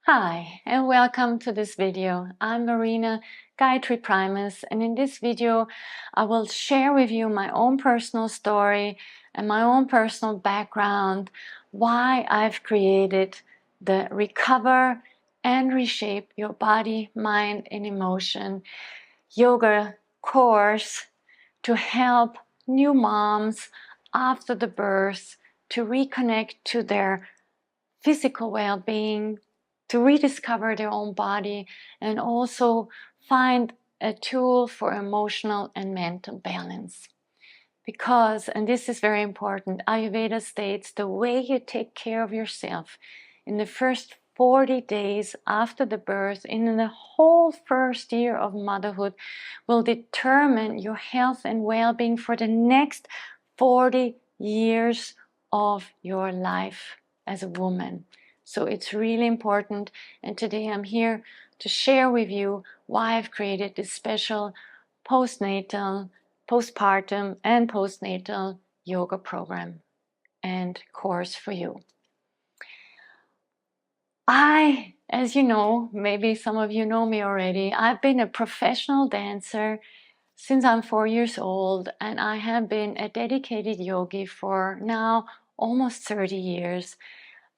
Hi, and welcome to this video. I'm Verena Gayatri Primus, and in this video I will share with you my own personal story and my own personal background, why I've created the Recover and Reshape Your Body, Mind and Emotion yoga course to help new moms after the birth to reconnect to their physical well-being, to rediscover their own body, and also find a tool for emotional and mental balance. Because, and this is very important, Ayurveda states the way you take care of yourself in the first 40 days after the birth, in the whole first year of motherhood, will determine your health and well-being for the next 40 years of your life as a woman. So it's really important, and today I'm here to share with you why I've created this special postpartum and postnatal yoga program and course for you. As you know, maybe some of you know me already, I've been a professional dancer since I'm 4 years old, and I have been a dedicated yogi for now almost 30 years.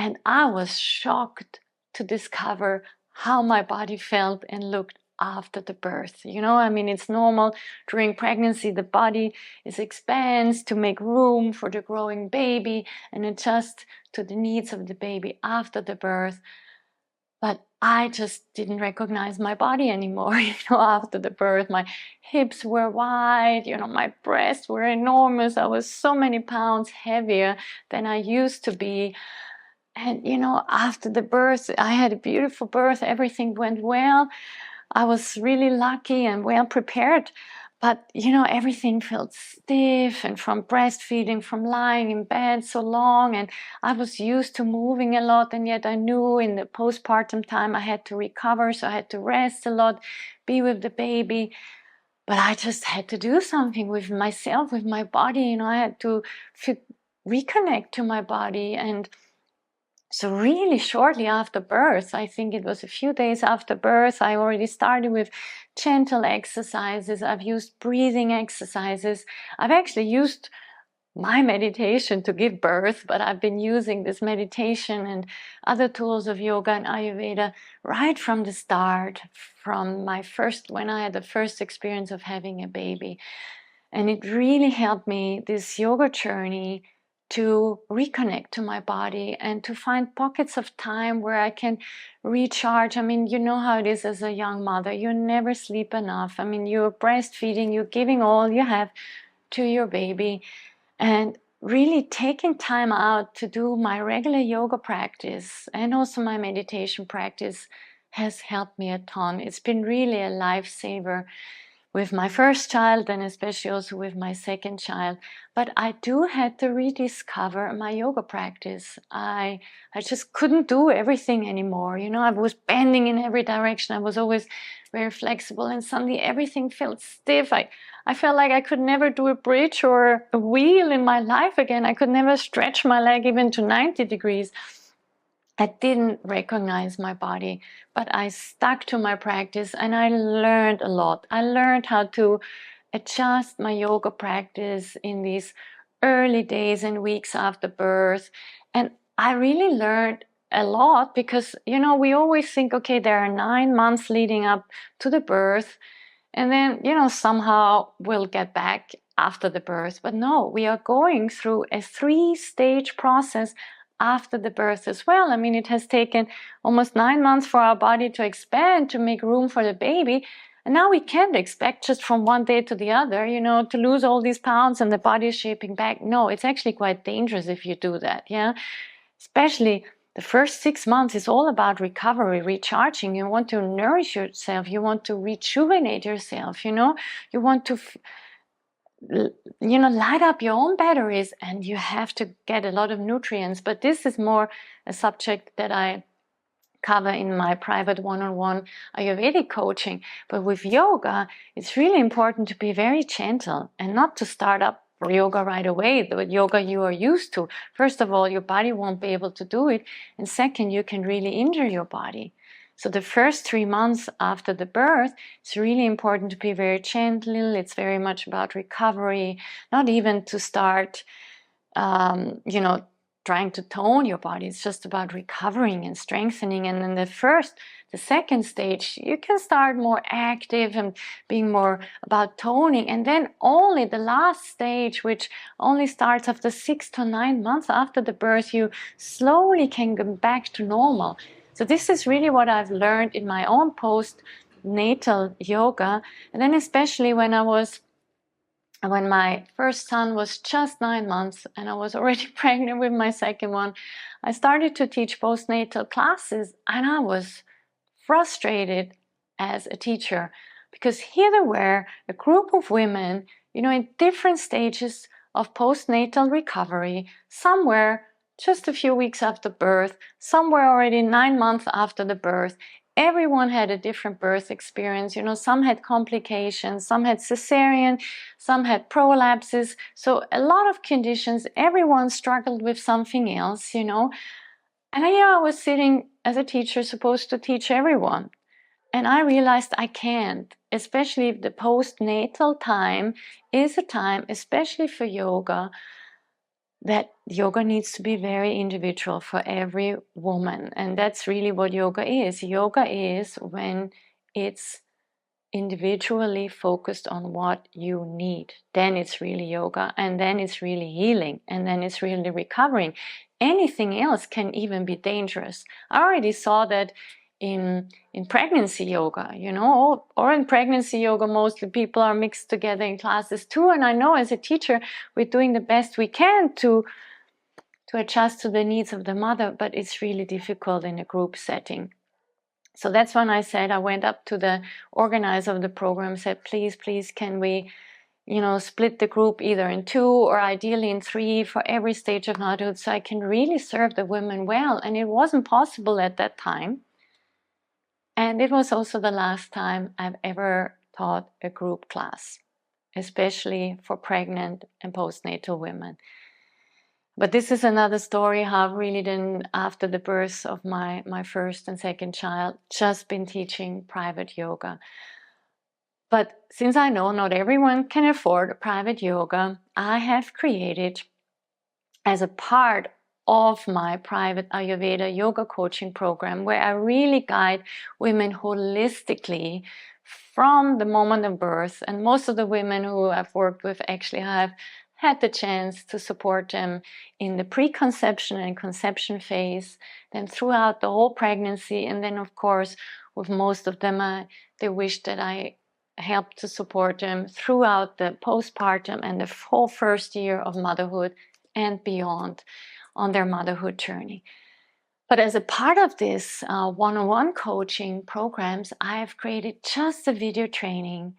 And I was shocked to discover how my body felt and looked after the birth. You know, I mean, it's normal during pregnancy, the body expands to make room for the growing baby and adjust to the needs of the baby after the birth. But I just didn't recognize my body anymore, after the birth. My hips were wide, my breasts were enormous. I was so many pounds heavier than I used to be. And, after the birth, I had a beautiful birth. Everything went well. I was really lucky and well prepared. But, everything felt stiff, and from breastfeeding, from lying in bed so long. And I was used to moving a lot. And yet I knew in the postpartum time I had to recover. So I had to rest a lot, be with the baby. But I just had to do something with myself, with my body. I had to reconnect to my body. And so really shortly after birth, I think it was a few days after birth, I already started with gentle exercises. I've used breathing exercises. I've actually used my meditation to give birth, but I've been using this meditation and other tools of yoga and Ayurveda right from the start, from when I had the first experience of having a baby. And it really helped me, this yoga journey, to reconnect to my body and to find pockets of time where I can recharge. I mean, you know how it is as a young mother. You never sleep enough. I mean, you're breastfeeding, you're giving all you have to your baby. And really taking time out to do my regular yoga practice and also my meditation practice has helped me a ton. It's been really a lifesaver with my first child and especially also with my second child. But I had to rediscover my yoga practice. I just couldn't do everything anymore. I was bending in every direction. I was always very flexible, and suddenly everything felt stiff. I felt like I could never do a bridge or a wheel in my life again. I could never stretch my leg even to 90 degrees. I didn't recognize my body, but I stuck to my practice and I learned a lot. I learned how to adjust my yoga practice in these early days and weeks after birth. And I really learned a lot because, we always think, okay, there are 9 months leading up to the birth. And then, somehow we'll get back after the birth. But no, we are going through a 3-stage process after the birth as well. I mean, it has taken almost 9 months for our body to expand, to make room for the baby. And now we can't expect just from one day to the other, to lose all these pounds and the body is shaping back. No, it's actually quite dangerous if you do that, yeah? Especially the first 6 months is all about recovery, recharging. You want to nourish yourself. You want to rejuvenate yourself, You want to light up your own batteries, and you have to get a lot of nutrients. But this is more a subject that I cover in my private one-on-one Ayurvedic coaching. But with yoga, it's really important to be very gentle and not to start up for yoga right away, the yoga you are used to. First of all, your body won't be able to do it. And second, you can really injure your body. So the first 3 months after the birth, it's really important to be very gentle. It's very much about recovery, not even to start, trying to tone your body. It's just about recovering and strengthening. And then the second stage, you can start more active and being more about toning. And then only the last stage, which only starts after 6 to 9 months after the birth, you slowly can go back to normal. So this is really what I've learned in my own postnatal yoga. And then especially when my first son was just 9 months and I was already pregnant with my second one, I started to teach postnatal classes, and I was frustrated as a teacher because here there were a group of women, in different stages of postnatal recovery. Some were just a few weeks after birth, some were already 9 months after the birth. Everyone had a different birth experience. Some had complications, some had cesarean, some had prolapses. So a lot of conditions, everyone struggled with something else, And I was sitting as a teacher supposed to teach everyone. And I realized I can't, especially if the postnatal time is a time, especially for yoga, that yoga needs to be very individual for every woman. And that's really what yoga is. Yoga is when it's individually focused on what you need. Then it's really yoga, and then it's really healing, and then it's really recovering. Anything else can even be dangerous. I already saw that in pregnancy yoga, or in pregnancy yoga, mostly people are mixed together in classes too. And I know as a teacher, we're doing the best we can to adjust to the needs of the mother, but it's really difficult in a group setting. So that's when I went up to the organizer of the program, said, please, can we, split the group either in 2 or ideally in 3 for every stage of motherhood so I can really serve the women well. And it wasn't possible at that time. And it was also the last time I've ever taught a group class, especially for pregnant and postnatal women. But this is another story how I've really then, after the birth of my first and second child, just been teaching private yoga. But since I know not everyone can afford a private yoga, I have created, as a part of my private Ayurveda yoga coaching program, where I really guide women holistically from the moment of birth. And most of the women who I've worked with actually have had the chance to support them in the preconception and conception phase, then throughout the whole pregnancy, and then of course with most of them they wish that I help to support them throughout the postpartum and the whole first year of motherhood and beyond on their motherhood journey. But as a part of this one-on-one coaching programs, I have created just a video training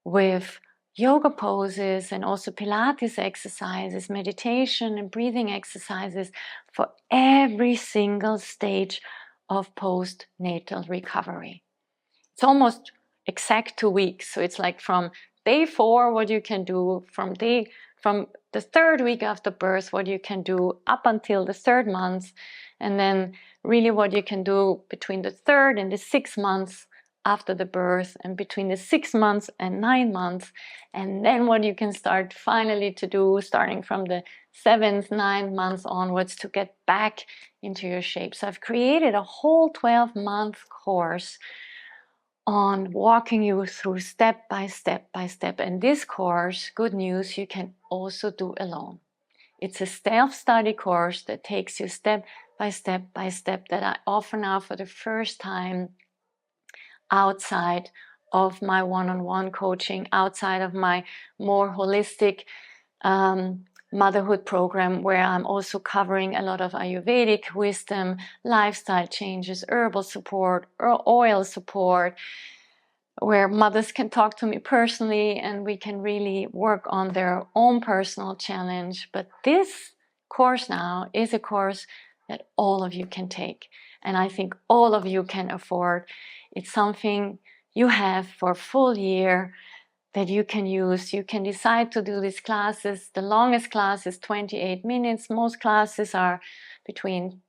with yoga poses and also Pilates exercises, meditation and breathing exercises for every single stage of postnatal recovery. It's almost exact 2 weeks. So it's like from day 4, what you can do, from the 3rd week after birth, what you can do up until the 3rd month, and then really what you can do between the 3rd and the 6th months after the birth, and between the 6 months and 9 months, and then what you can start finally to do starting from the 7th, 9th months onwards to get back into your shape. So I've created a whole 12-month course on walking you through step by step by step. And this course, good news, you can also do alone. It's a self-study course that takes you step by step by step, that I offer now for the first time outside of my one-on-one coaching, outside of my more holistic motherhood program, where I'm also covering a lot of Ayurvedic wisdom, lifestyle changes, herbal support, oil support, where mothers can talk to me personally and we can really work on their own personal challenge. But this course now is a course that all of you can take, and I think all of you can afford. It's something you have for a full year that you can use. You can decide to do these classes. The longest class is 28 minutes. Most classes are between,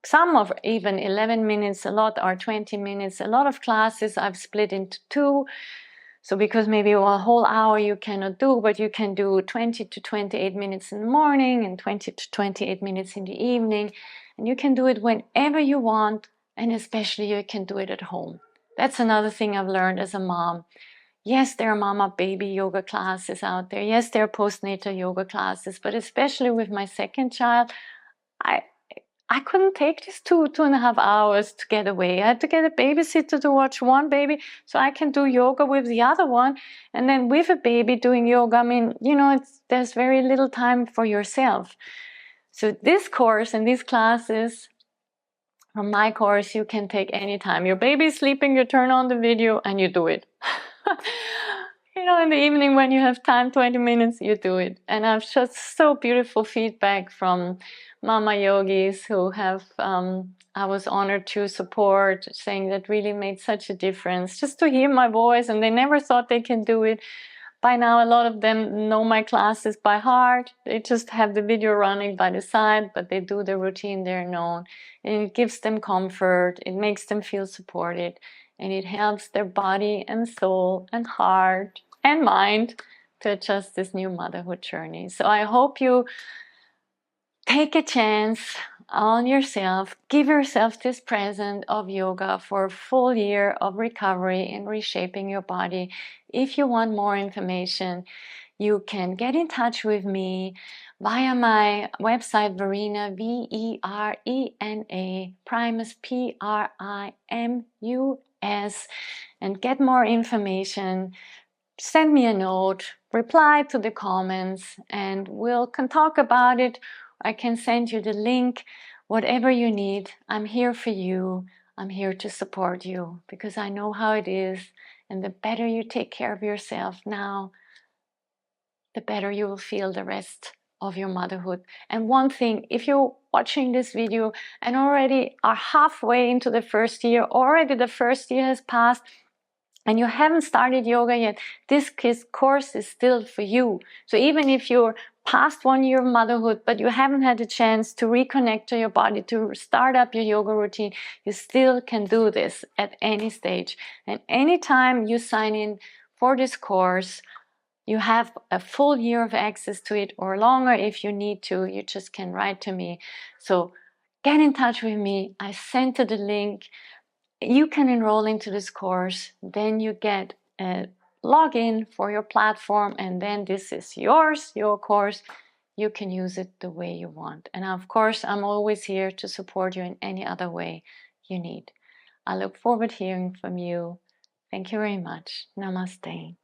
some of even 11 minutes, a lot are 20 minutes. A lot of classes I've split into two. So because maybe a whole hour you cannot do, but you can do 20 to 28 minutes in the morning and 20 to 28 minutes in the evening. And you can do it whenever you want, and especially you can do it at home. That's another thing I've learned as a mom. Yes, there are mama baby yoga classes out there. Yes, there are postnatal yoga classes, but especially with my second child, I couldn't take these 2.5 hours to get away. I had to get a babysitter to watch one baby so I can do yoga with the other one. And then with a baby doing yoga, I mean, you know, there's very little time for yourself. So this course and these classes, from my course, you can take anytime. Your baby's sleeping, you turn on the video and you do it. You know, in the evening when you have time, 20 minutes, you do it. And I've just so beautiful feedback from Mama Yogis who have, I was honored to support, saying that really made such a difference just to hear my voice, and they never thought they can do it. By now, a lot of them know my classes by heart. They just have the video running by the side, but they do the routine, they're known. And it gives them comfort, it makes them feel supported, and it helps their body and soul and heart and mind to adjust this new motherhood journey. So I hope you take a chance on yourself, give yourself this present of yoga for a full year of recovery and reshaping your body. If you want more information, you can get in touch with me via my website, Verena, Verena, Primus, Primus, and get more information. Send me a note, reply to the comments, and we can talk about it. I can send you the link, whatever you need. I'm here for you. I'm here to support you because I know how it is. And the better you take care of yourself now, the better you will feel the rest of your motherhood. And one thing, if you're watching this video and already are halfway into the first year, already the first year has passed, and you haven't started yoga yet, this course is still for you. So even if you're past 1 year of motherhood, but you haven't had a chance to reconnect to your body, to start up your yoga routine, you still can do this at any stage. And anytime you sign in for this course, you have a full year of access to it, or longer if you need to. You just can write to me. So get in touch with me. I sent you the link. You can enroll into this course, then you get a login for your platform, and then this is yours, your course. You can use it the way you want. And of course, I'm always here to support you in any other way you need. I look forward to hearing from you. Thank you very much. Namaste.